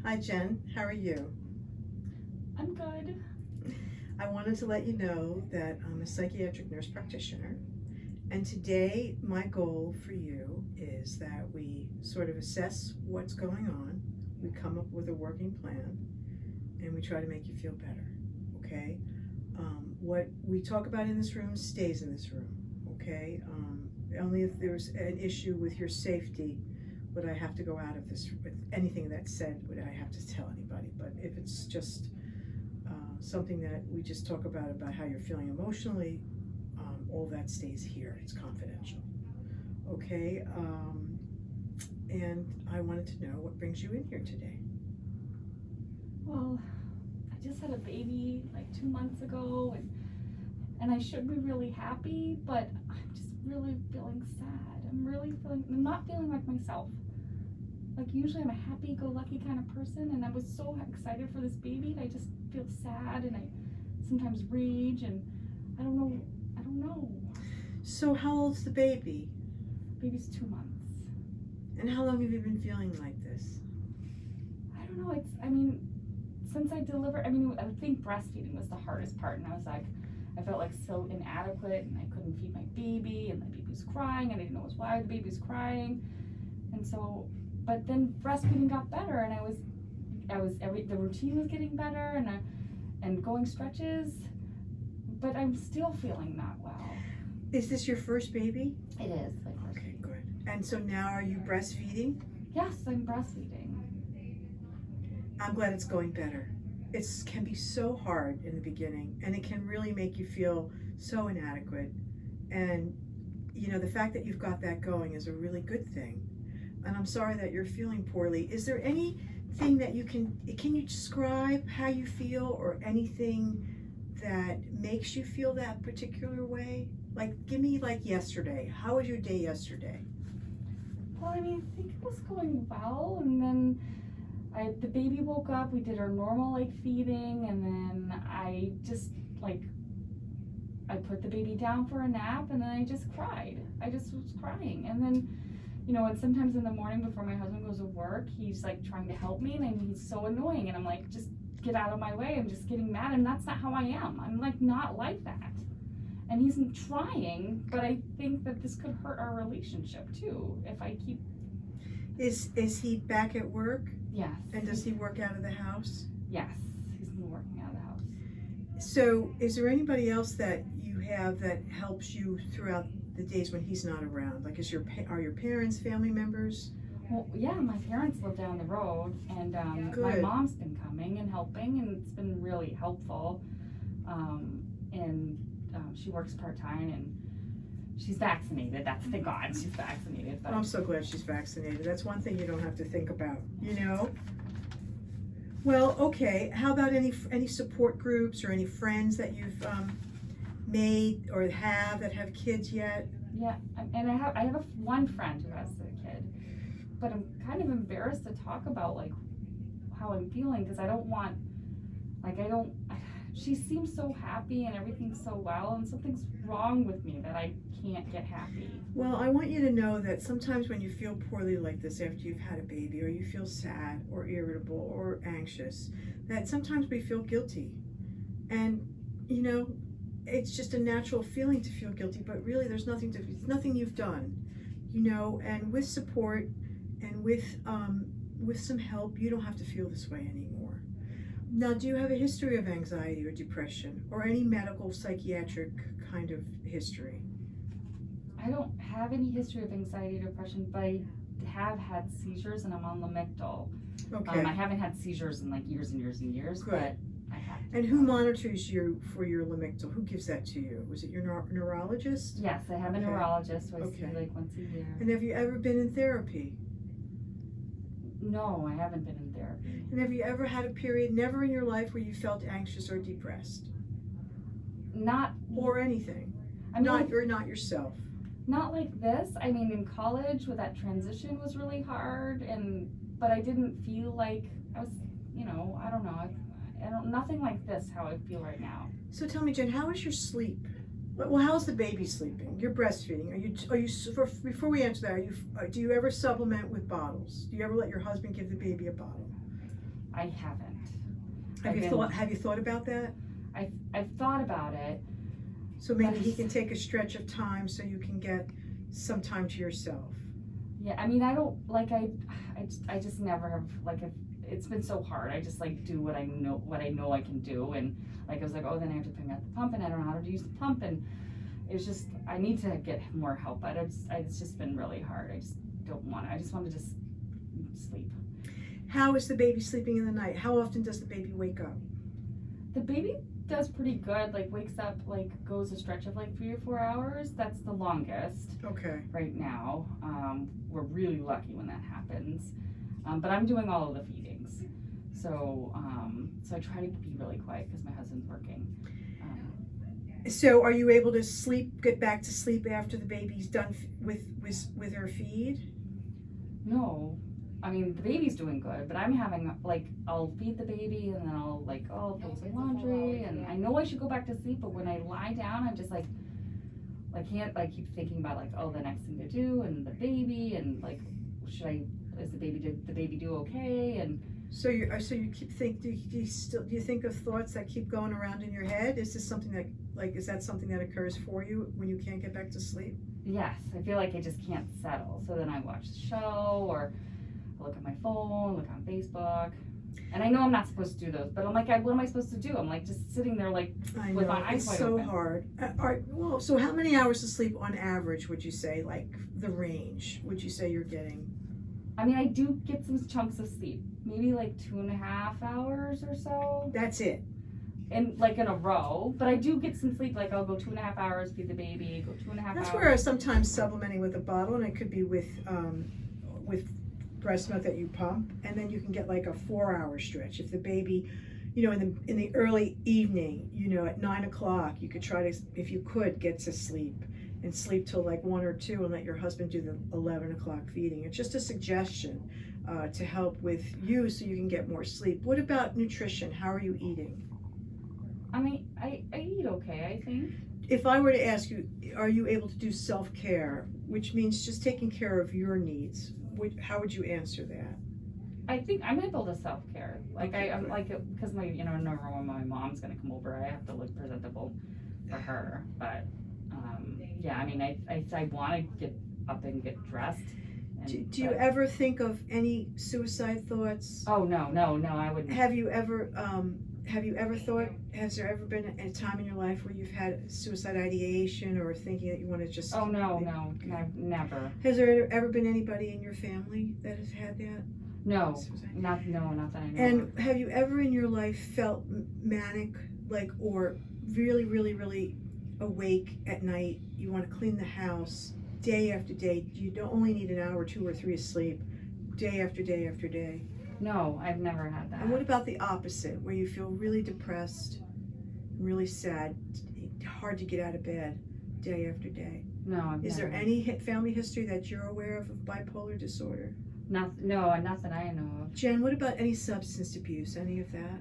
Hi Jen, how are you? I'm good. I wanted to let you know that I'm a psychiatric nurse practitioner, and today my goal for you is that we sort of assess what's going on, we come up with a working plan, and we try to make you feel better, okay? What we talk about in this room stays in this room, okay? Only if there's an issue with your safety would I have to go out of this, with anything that's said, would I have to tell anybody, but if it's just something that we just talk about how you're feeling emotionally, all that stays here. It's confidential. Okay? And I wanted to know what brings you in here today. Well, I just had a baby like 2 months ago, and I should be really happy, but I'm just really feeling sad. I'm not feeling like myself. Like usually I'm a happy-go-lucky kind of person, and I was so excited for this baby, and I just feel sad, and I sometimes rage, and I don't know. So, how old's the baby? Baby's 2 months. And how long have you been feeling like this? I don't know. Since I delivered, I think breastfeeding was the hardest part, and I felt like so inadequate, and I couldn't feed my baby, and the baby was crying, and I didn't know why the baby was crying, and so, but then breastfeeding got better, and the routine was getting better, and going stretches, but I'm still feeling not well. Is this your first baby? It is my first. Okay, good. And so now are you breastfeeding? Yes, I'm breastfeeding. I'm glad it's going better. It can be so hard in the beginning, and it can really make you feel so inadequate. And the fact that you've got that going is a really good thing. And I'm sorry that you're feeling poorly. Is there anything that can you describe how you feel, or anything that makes you feel that particular way? Like, give me like yesterday. How was your day yesterday? Well, I think it was going well, and then the baby woke up, we did our normal feeding, and then I just I put the baby down for a nap, and then I just cried. I just was crying, and then and sometimes in the morning before my husband goes to work, he's trying to help me, and he's so annoying, and I'm like, just get out of my way. I'm just getting mad, and that's not how I am. I'm not like that. And he's trying, but I think that this could hurt our relationship too if I keep. Is he back at work? Yes. And does he work out of the house? Yes, he's been working out of the house. So is there anybody else that you have that helps you throughout the days when he's not around? Like, are your parents family members? Well, yeah, my parents live down the road, and my mom's been coming and helping, and it's been really helpful. She works part-time, and she's vaccinated. Thank God she's vaccinated. But I'm so glad she's vaccinated. That's one thing you don't have to think about, Well, okay. How about any support groups or any friends that you've made or that have kids yet? Yeah, and I have one friend who has a kid, but I'm kind of embarrassed to talk about how I'm feeling, because I don't want she seems so happy and everything's so well, and something's wrong with me that I can't get happy. Well, I want you to know that sometimes when you feel poorly like this after you've had a baby, or you feel sad or irritable or anxious, that sometimes we feel guilty. And, it's just a natural feeling to feel guilty, but really it's nothing you've done, and with support and with some help, you don't have to feel this way anymore. Now, do you have a history of anxiety or depression, or any medical psychiatric kind of history? I don't have any history of anxiety or depression, but I have had seizures, and I'm on Lamictal. Okay. I haven't had seizures in years and years and years, Good. But I have. And who monitors you for your Lamictal? Who gives that to you? Was it your neurologist? Yes, I have a neurologist who I see once a year. And have you ever been in therapy? No, I haven't been in therapy. And have you ever had a period, never in your life, where you felt anxious or depressed? Not. Or anything? Not yourself? Not like this. In college, with that transition was really hard, but I didn't feel like I was, I don't know. Nothing like this, how I feel right now. So tell me, Jen, how is your sleep? Well, how's the baby sleeping? You're breastfeeding. Before we answer that, do you ever supplement with bottles? Do you ever let your husband give the baby a bottle? I haven't. Have you thought about that? I've thought about it. So maybe he can take a stretch of time so you can get some time to yourself. Yeah, I mean, I don't like I just never have like it's been so hard. I just like do what I know I can do, and like I was like, oh, then I have to pick out the pump, and I don't know how to use the pump, and it's just I need to get more help. But it's just been really hard. I just don't want to. I just want to just sleep. How is the baby sleeping in the night? How often does the baby wake up? The baby does pretty good. Like wakes up, like goes a stretch of like 3 or 4 hours. That's the longest. Okay. Right now, we're really lucky when that happens. But I'm doing all of the feedings, so I try to be really quiet because my husband's working. So are you able to get back to sleep after the baby's done with her feed? No, I mean the baby's doing good, but I'm having like I'll feed the baby and then I'll put some laundry and I know I should go back to sleep, but when I lie down, I'm just like I can't keep thinking about like the next thing to do and the baby and like did the baby do okay and. So you keep do you think of thoughts that keep going around in your head? Is this something that is that something that occurs for you when you can't get back to sleep? Yes, I feel like I just can't settle. So then I watch the show or I look at my phone, look on Facebook. And I know I'm not supposed to do those, but I'm like, what am I supposed to do? I'm like just sitting there like with my eyes wide open. It's so hard. Well, so how many hours of sleep on average would you say, like the range, would you say you're getting? I mean, I do get some chunks of sleep, maybe like 2.5 hours or so. That's it. And like in a row, but I do get some sleep. Like I'll go 2.5 hours, feed the baby, go 2.5 hours. That's where I'm sometimes supplementing with a bottle, and it could be with breast milk that you pump, and then you can get like a 4-hour stretch. If the baby, in the early evening, at 9 o'clock, you could try to, if you could, get to sleep. And sleep till like 1 or 2 and let your husband do the 11 o'clock feeding. It's just a suggestion to help with you so you can get more sleep. What about nutrition? How are you eating? I mean, I eat okay, I think. If I were to ask you, are you able to do self-care, which means just taking care of your needs, how would you answer that? I think I'm able to self-care. Like I'm like, because my, never when my mom's gonna come over, I have to look presentable for her, but yeah, I mean, I want to get up and get dressed. Do you ever think of any suicide thoughts? Oh, no, I wouldn't. Have you ever thought, has there ever been a time in your life where you've had suicide ideation or thinking that you want to just... Oh, no, never. Has there ever been anybody in your family that has had that? No, not that I know. And have you ever in your life felt manic, or really, really, really awake at night? You want to clean the house day after day. You don't only need an hour, 2 or 3 of sleep, day after day after day. No, I've never had that. And what about the opposite, where you feel really depressed, really sad, hard to get out of bed day after day? No, Is there any family history that you're aware of bipolar disorder? No, not that I know of. Jen, what about any substance abuse? Any of that?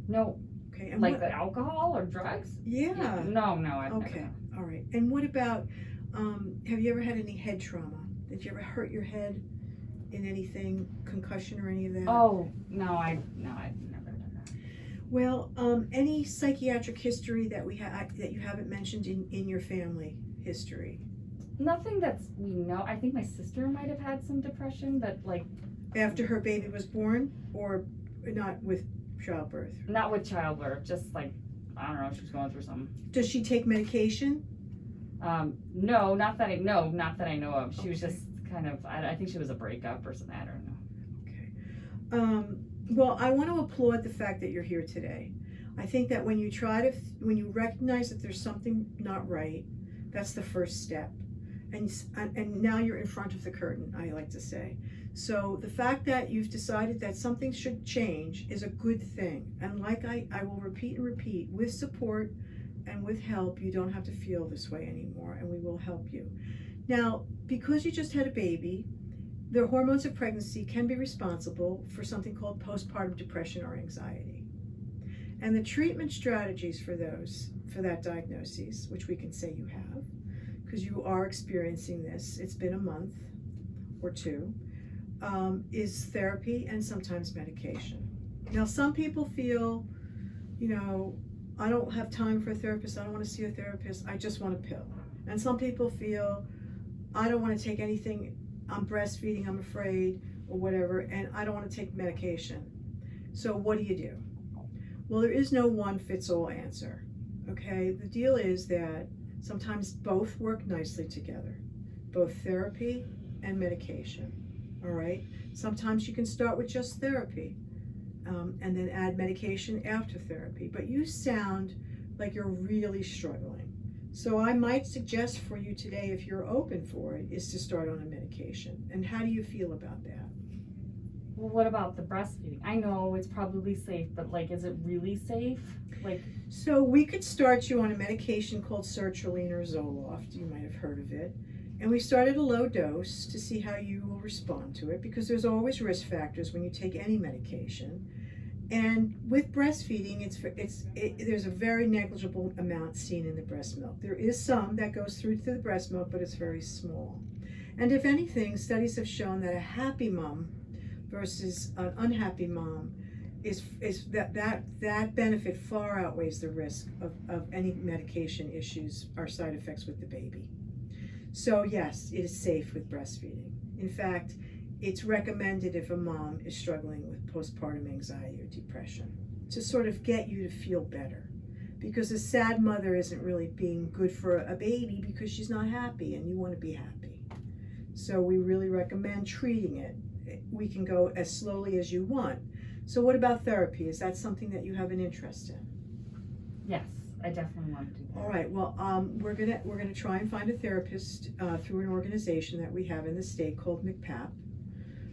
No. Okay. And the alcohol or drugs? Yeah. No, I've okay. never. All right. And what about, have you ever had any head trauma? Did you ever hurt your head in anything, concussion or any of that? Oh, no, I've never done that. Well, any psychiatric history that you haven't mentioned in your family history? Nothing we know. I think my sister might have had some depression, but after her baby was born, or not with childbirth? Not with childbirth, just I don't know, she was going through something. Does she take medication? No, not that I know of. She was just kind of, I think she was a breakup or something, I don't know. Okay. Well, I want to applaud the fact that you're here today. I think that when you recognize that there's something not right, that's the first step. And now you're in front of the curtain, I like to say. So the fact that you've decided that something should change is a good thing. And like I will repeat and repeat, with support and with help, you don't have to feel this way anymore, and we will help you. Now, because you just had a baby, the hormones of pregnancy can be responsible for something called postpartum depression or anxiety. And the treatment strategies for that diagnosis, which we can say you have, because you are experiencing this, it's been a month or 2, is therapy and sometimes medication. Now, some people feel, you know, I don't have time for a therapist, I don't want to see a therapist, I just want a pill. And some people feel, I don't want to take anything, I'm breastfeeding, I'm afraid, or whatever, and I don't want to take medication. So what do you do? Well, there is no one fits all answer, okay? The deal is that sometimes both work nicely together, both therapy and medication, all right? Sometimes you can start with just therapy and then add medication after therapy, but you sound like you're really struggling. So I might suggest for you today, if you're open for it, is to start on a medication. And how do you feel about that? Well, what about the breastfeeding? I know it's probably safe, but like, is it really safe? Like, so we could start you on a medication called sertraline or Zoloft. You might have heard of it. And we start at a low dose to see how you will respond to it, because there's always risk factors when you take any medication. And with breastfeeding, there's a very negligible amount seen in the breast milk. There is some that goes through to the breast milk, but it's very small. And if anything, studies have shown that a happy mom versus an unhappy mom is that benefit far outweighs the risk of any medication issues or side effects with the baby. So yes, it is safe with breastfeeding. In fact, it's recommended if a mom is struggling with postpartum anxiety or depression to sort of get you to feel better. Because a sad mother isn't really being good for a baby because she's not happy and you want to be happy. So we really recommend treating it. We can go as slowly as you want. So what about therapy? Is that something that you have an interest in? yes, I definitely want to do that. All right. Well, we're gonna try and find a therapist through an organization that we have in the state called MCPAP.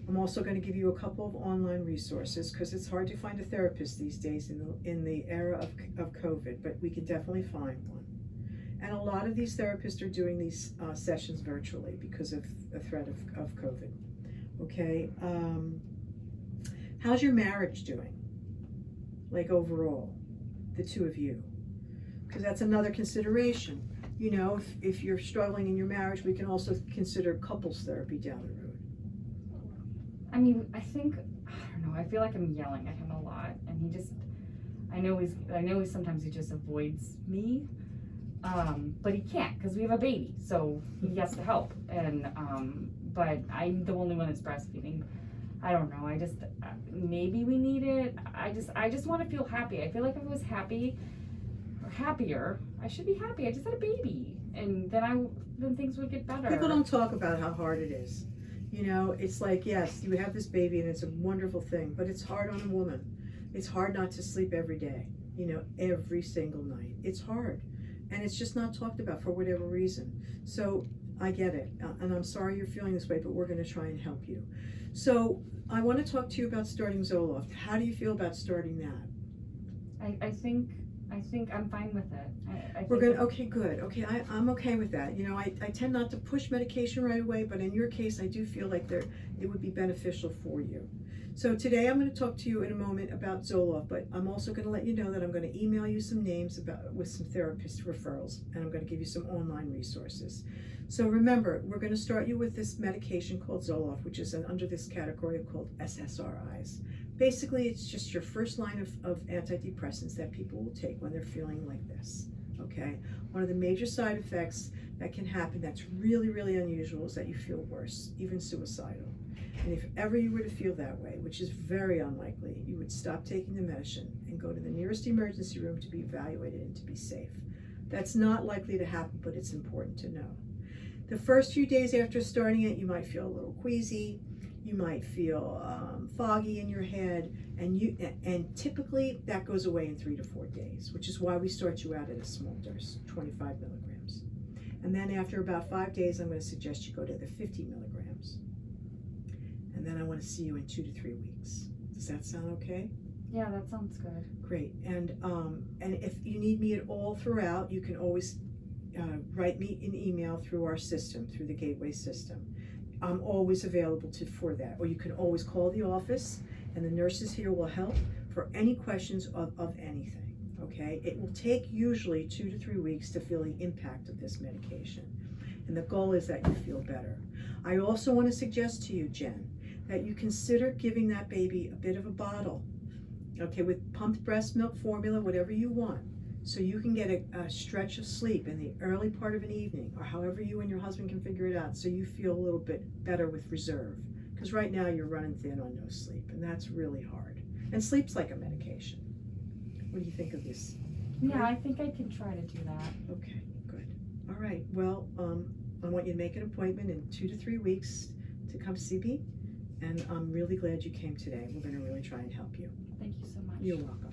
I'm also going to give you a couple of online resources because it's hard to find a therapist these days in the era of COVID, but we can definitely find one. And a lot of these therapists are doing these sessions virtually because of the threat of COVID. Okay. How's your marriage doing? Like overall, the two of you? Because that's another consideration. You know, if you're struggling in your marriage, we can also consider couples therapy down the road. I mean, I don't know, I feel like I'm yelling at him a lot, and I know sometimes he just avoids me, but he can't, because we have a baby, so he has to help, and, but I'm the only one that's breastfeeding. I don't know, maybe we need it, I just want to feel happy. I feel like if I was happy, or happier, I should be happy, I just had a baby, and then things would get better. People don't talk about how hard it is. You know, it's like, yes, you have this baby and it's a wonderful thing, but it's hard on a woman. It's hard not to sleep every day, you know, every single night. It's hard. And it's just not talked about for whatever reason. So I get it. And I'm sorry you're feeling this way, but we're going to try and help you. So I want to talk to you about starting Zoloft. How do you feel about starting that? I think I'm fine with it. Okay, good. Okay, I'm okay with that. You know, I tend not to push medication right away, but in your case, I do feel like it would be beneficial for you. So today I'm going to talk to you in a moment about Zoloft, but I'm also going to let you know that I'm going to email you some names with some therapist referrals, and I'm going to give you some online resources. So remember, we're going to start you with this medication called Zoloft, which is under this category called SSRIs. Basically, it's just your first line of antidepressants that people will take when they're feeling like this, okay? One of the major side effects that can happen that's really, really unusual is that you feel worse, even suicidal. And if ever you were to feel that way, which is very unlikely, you would stop taking the medicine and go to the nearest emergency room to be evaluated and to be safe. That's not likely to happen, but it's important to know. The first few days after starting it, you might feel a little queasy. You might feel foggy in your head, and typically that goes away in 3 to 4 days, which is why we start you out at a small dose, 25 milligrams. And then after about 5 days, I'm going to suggest you go to the 50 milligrams. And then I want to see you in 2 to 3 weeks. Does that sound okay? Yeah, that sounds good. Great. And if you need me at all throughout, you can always write me an email through our system, through the Gateway system. I'm always available for that. Or you can always call the office, and the nurses here will help for any questions of anything, okay? It will take usually 2 to 3 weeks to feel the impact of this medication. And the goal is that you feel better. I also want to suggest to you, Jen, that you consider giving that baby a bit of a bottle Okay, with pumped breast milk formula, whatever you want. So you can get a stretch of sleep in the early part of an evening, or however you and your husband can figure it out, so you feel a little bit better with reserve. Because right now you're running thin on no sleep, and that's really hard. And sleep's like a medication. What do you think of this? Yeah, I think I can try to do that. Okay, good. All right, well, I want you to make an appointment in 2 to 3 weeks to come see me. And I'm really glad you came today. We're going to really try and help you. Thank you so much. You're welcome.